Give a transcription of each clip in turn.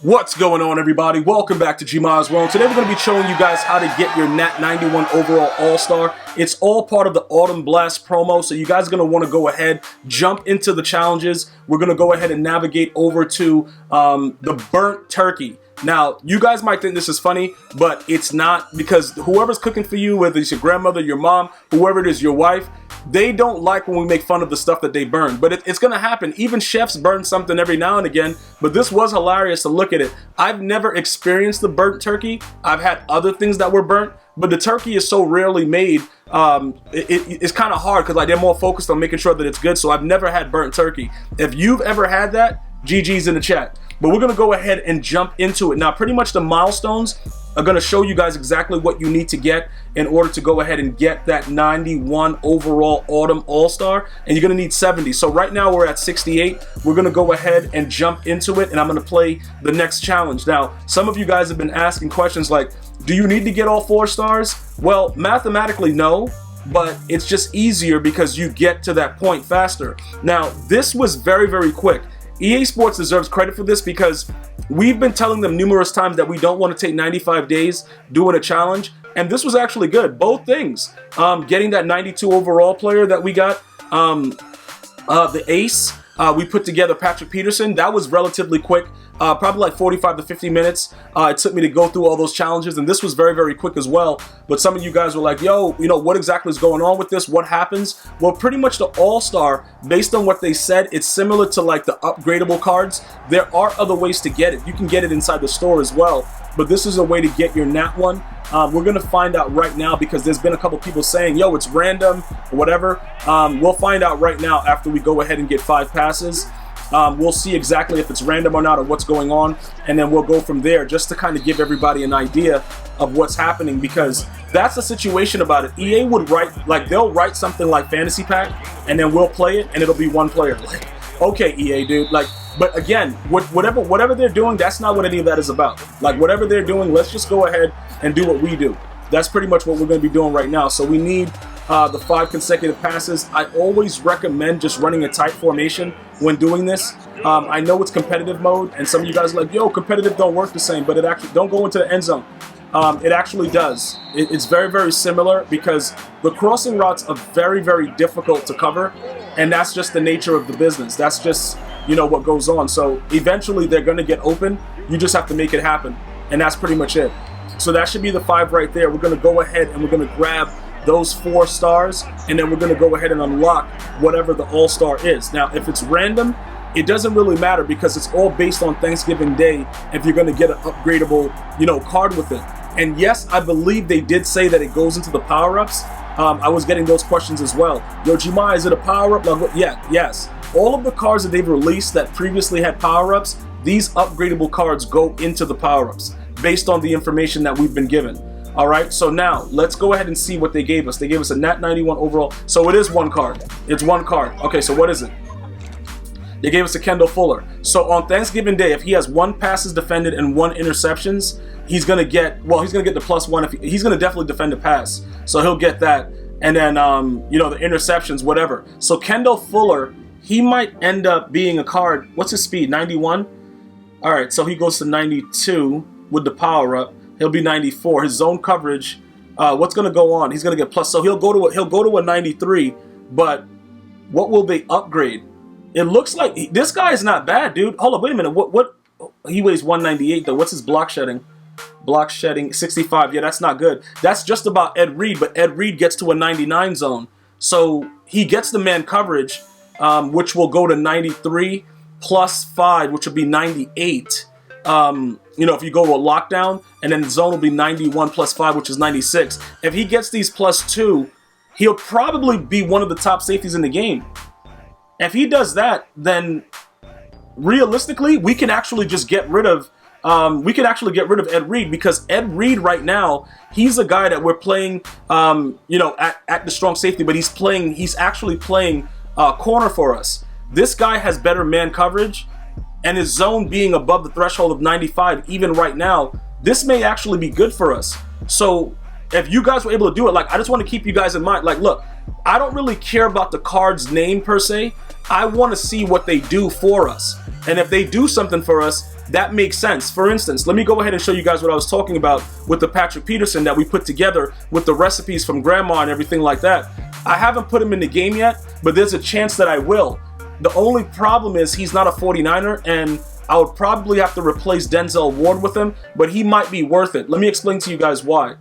What's going on, everybody? Welcome back to GmiasWorld. Today we're going to be showing you guys how to get your Nat 91 overall All-Star. It's all part of the Autumn Blast promo, so you guys are going to want to go ahead, jump into the challenges. We're going to go ahead and navigate over to the Burnt Turkey. Now, you guys might think this is funny, but it's not, because whoever's cooking for you, whether it's your grandmother, your mom, whoever it is, your wife, they don't like when we make fun of the stuff that they burn. But it's going to happen. Even chefs burn something every now and again, but this was hilarious to look at it. I've never experienced the burnt turkey. I've had other things that were burnt, but the turkey is so rarely made. It's kind of hard because like, they're more focused on making sure that it's good, so I've never had burnt turkey. If you've ever had that, GG's in the chat. But we're going to go ahead and jump into it. Now, pretty much the milestones are going to show you guys exactly what you need to get in order to go ahead and get that 91 overall Autumn All-Star. And you're going to need 70. So right now we're at 68. We're going to go ahead and jump into it, and I'm going to play the next challenge. Now, some of you guys have been asking questions like, do you need to get all 4 stars? Well, mathematically, no. But it's just easier because you get to that point faster. Now, this was very, very quick. EA Sports deserves credit for this because we've been telling them numerous times that we don't want to take 95 days doing a challenge, and this was actually good. Both things. Getting that 92 overall player that we got, the ace, we put together Patrick Peterson. That was relatively quick. Probably like 45 to 50 minutes. It took me to go through all those challenges, and this was very, very quick as well. But some of you guys were like, yo, you know, what exactly is going on with this? What happens? Well, pretty much the All-Star, based on what they said, it's similar to like the upgradable cards. There are other ways to get it. You can get it inside the store as well. But this is a way to get your Nat 1. We're going to find out right now because there's been a couple people saying, yo, it's random or whatever. We'll find out right now after we go ahead and get 5 passes. We'll see exactly if it's random or not or what's going on, and then we'll go from there just to kind of give everybody an idea of what's happening, because that's the situation about it. EA would write, like, they'll write something like Fantasy Pack, and then we'll play it, and it'll be one player. Like, okay, EA, dude. Like, but again, whatever they're doing, that's not what any of that is about. Like, whatever they're doing, let's just go ahead and do what we do. That's pretty much what we're going to be doing right now. So we need the 5 consecutive passes. I always recommend just running a tight formation when doing this. I know it's competitive mode, and some of you guys are like, yo, competitive don't work the same, but it actually, don't go into the end zone. It actually does. It's very, very similar because the crossing routes are very, very difficult to cover, and that's just the nature of the business. That's just, you know, what goes on. So eventually they're going to get open. You just have to make it happen, and that's pretty much it. So that should be the 5 right there. We're going to go ahead and we're going to grab those 4 stars, and then we're going to go ahead and unlock whatever the All-Star is. Now, if it's random, it doesn't really matter because it's all based on Thanksgiving Day if you're going to get an upgradable, you know, card with it. And yes, I believe they did say that it goes into the power-ups. I was getting those questions as well. Yo, Gmi, is it a power-up? Like, yeah, yes. All of the cards that they've released that previously had power-ups, these upgradable cards go into the power-ups based on the information that we've been given. All right, so now let's go ahead and see what they gave us. They gave us a Nat 91 overall. So it is 1 card. It's 1 card. Okay, so what is it? They gave us a Kendall Fuller. So on Thanksgiving Day, if he has 1 passes defended and 1 interceptions, he's gonna get, well, he's gonna get the +1. If he's gonna definitely defend a pass, so he'll get that. And then you know, the interceptions, whatever. So Kendall Fuller, he might end up being a card. What's his speed? 91. All right, so he goes to 92 with the power up. He'll be 94. His zone coverage, what's going to go on? He's going to get plus. So he'll go to a 93. But what will they upgrade? It looks like this guy is not bad, dude. Hold up, wait a minute. What? He weighs 198 though. What's his block shedding? Block shedding 65. Yeah, that's not good. That's just about Ed Reed, but Ed Reed gets to a 99 zone. So he gets the man coverage, which will go to 93 plus 5, which will be 98. You know, if you go to a lockdown, and then the zone will be 91 plus 5, which is 96. If he gets these +2, he'll probably be one of the top safeties in the game. If he does that, then realistically, we can actually just get rid of Ed Reed, because Ed Reed right now, he's a guy that we're playing, you know, at the strong safety, but he's actually playing corner for us. This guy has better man coverage, and his zone being above the threshold of 95, even right now, this may actually be good for us. So if you guys were able to do it, like, I just want to keep you guys in mind, like, look, I don't really care about the card's name per se. I want to see what they do for us. And if they do something for us, that makes sense. For instance, let me go ahead and show you guys what I was talking about with the Patrick Peterson that we put together with the recipes from grandma and everything like that. I haven't put him in the game yet, but there's a chance that I will. The only problem is he's not a 49er, and I would probably have to replace Denzel Ward with him, but he might be worth it. Let me explain to you guys why.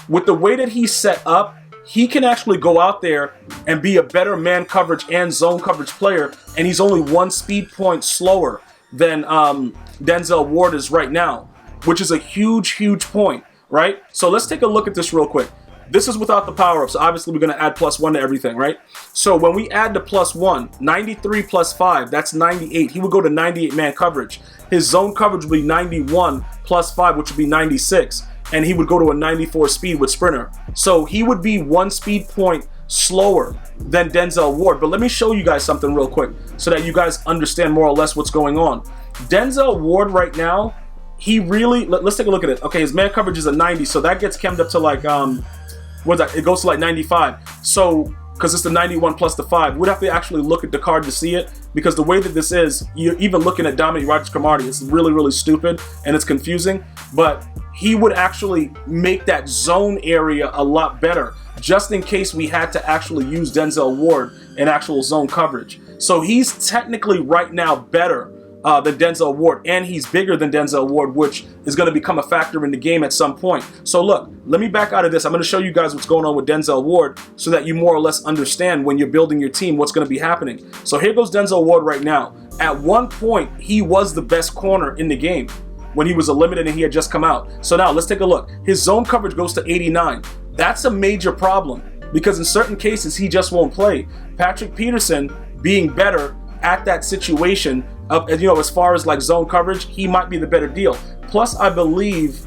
With the way that he's set up, he can actually go out there and be a better man coverage and zone coverage player, and he's only 1 speed point slower than Denzel Ward is right now, which is a huge point, right? So let's take a look at this real quick. This is without the power-ups. Obviously, we're going to add +1 to everything, right? So when we add the +1, 93 + 5, that's 98. He would go to 98 man coverage. His zone coverage would be 91 + 5, which would be 96. And he would go to a 94 speed with sprinter. So he would be 1 speed point slower than Denzel Ward. But let me show you guys something real quick so that you guys understand more or less what's going on. Denzel Ward right now, he really, let's take a look at it. Okay, his man coverage is a 90, so that gets chemmed up to like, what's that? It goes to like 95. So, because it's the 91 plus the 5, we'd have to actually look at the card to see it, because the way that this is, you're even looking at Dominique Rodgers-Cromartie, it's really stupid and it's confusing, but he would actually make that zone area a lot better, just in case we had to actually use Denzel Ward in actual zone coverage. So he's technically right now better than Denzel Ward, and he's bigger than Denzel Ward, which is going to become a factor in the game at some point. So look, let me back out of this. I'm going to show you guys what's going on with Denzel Ward so that you more or less understand when you're building your team what's going to be happening. So here goes Denzel Ward right now. At one point, he was the best corner in the game when he was eliminated and he had just come out. So now let's take a look. His zone coverage goes to 89. That's a major problem because in certain cases, he just won't play. Patrick Peterson being better at that situation, as far as like zone coverage, he might be the better deal. Plus, I believe,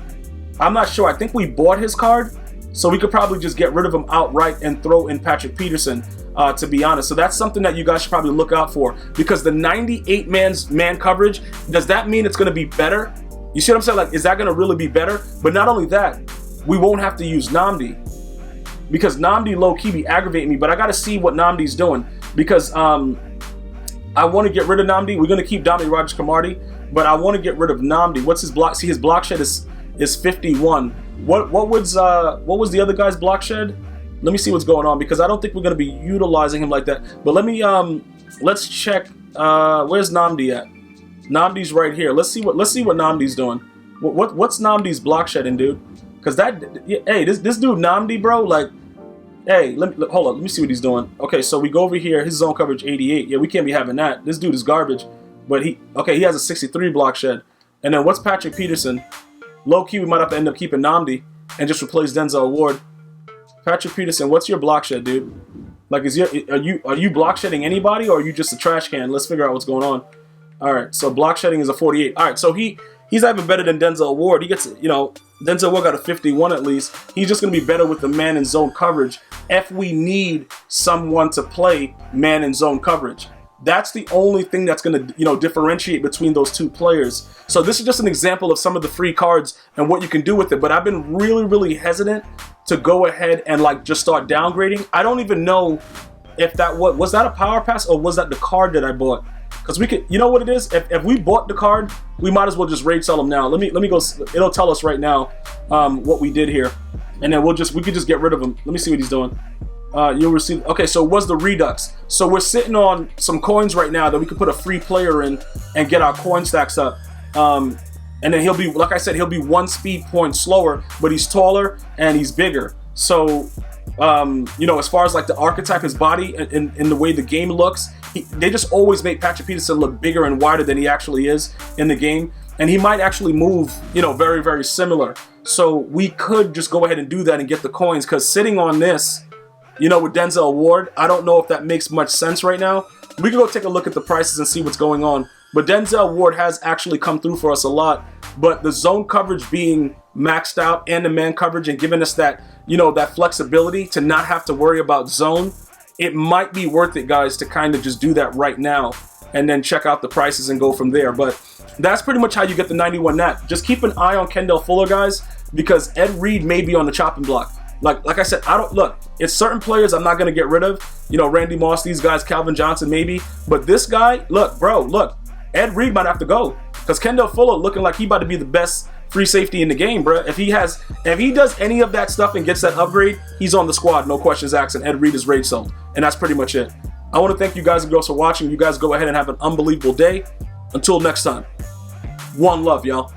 I'm not sure, I think we bought his card, so we could probably just get rid of him outright and throw in Patrick Peterson, to be honest. So that's something that you guys should probably look out for, because the 98 man coverage, does that mean it's going to be better? You see what I'm saying? Like, is that going to really be better? But not only that, we won't have to use Nnamdi, because Nnamdi low-key be aggravating me, but I got to see what Nnamdi's doing, because I want to get rid of Nnamdi. We're going to keep Dominique Rodgers-Cromartie, but I want to get rid of Nnamdi. What's his block? See, his block shed is 51. What was the other guy's block shed? Let me see what's going on, because I don't think we're going to be utilizing him like that. But let me let's check. Where's Nnamdi at? Nnamdi's right here. Let's see what Nnamdi's doing. What's Nnamdi's block shedding, dude? Because hey, this dude Nnamdi, bro, like. Hey, hold on. Let me see what he's doing. Okay, so we go over here. His zone coverage 88. Yeah, we can't be having that. This dude is garbage. But he has a 63 block shed. And then what's Patrick Peterson? Low key, we might have to end up keeping Nnamdi and just replace Denzel Ward. Patrick Peterson, what's your block shed, dude? Like, are you block shedding anybody, or are you just a trash can? Let's figure out what's going on. All right, so block shedding is a 48. All right, so he's even better than Denzel Ward. He gets, Denzel Ward got a 51 at least. He's just going to be better with the man and zone coverage if we need someone to play man and zone coverage. That's the only thing that's going to, differentiate between those two players. So this is just an example of some of the free cards and what you can do with it. But I've been really hesitant to go ahead and just start downgrading. I don't even know if that was that a power pass or was that the card that I bought. Because we could, you know what it is? If we bought the card, we might as well just raid sell them now. Let me go. It'll tell us right now what we did here, and then we could just get rid of him. Let me see what he's doing. You'll receive. Okay, so it was the Redux. So we're sitting on some coins right now that we could put a free player in and get our coin stacks up. And then he'll be, like I said, he'll be 1 speed point slower, but he's taller and he's bigger. So as far as like the archetype, his body, and the way the game looks, they just always make Patrick Peterson look bigger and wider than he actually is in the game. And he might actually move, very similar. So we could just go ahead and do that and get the coins, because sitting on this, with Denzel Ward, I don't know if that makes much sense right now. We can go take a look at the prices and see what's going on. But Denzel Ward has actually come through for us a lot. But the zone coverage being maxed out and the man coverage and giving us that, that flexibility to not have to worry about zone, it might be worth it, guys, to kind of just do that right now and then check out the prices and go from there. But that's pretty much how you get the 91 nat. Just keep an eye on Kendall Fuller, guys, because Ed Reed may be on the chopping block. Like I said, it's certain players I'm not going to get rid of. Randy Moss, these guys, Calvin Johnson, maybe. But this guy, look, Ed Reed might have to go because Kendall Fuller looking like he about to be the best free safety in the game, bro. If he does any of that stuff and gets that upgrade, he's on the squad, no questions asked, and Ed Reed is rage sold. And that's pretty much it. I want to thank you guys and girls for watching. You guys go ahead and have an unbelievable day. Until next time, one love, y'all.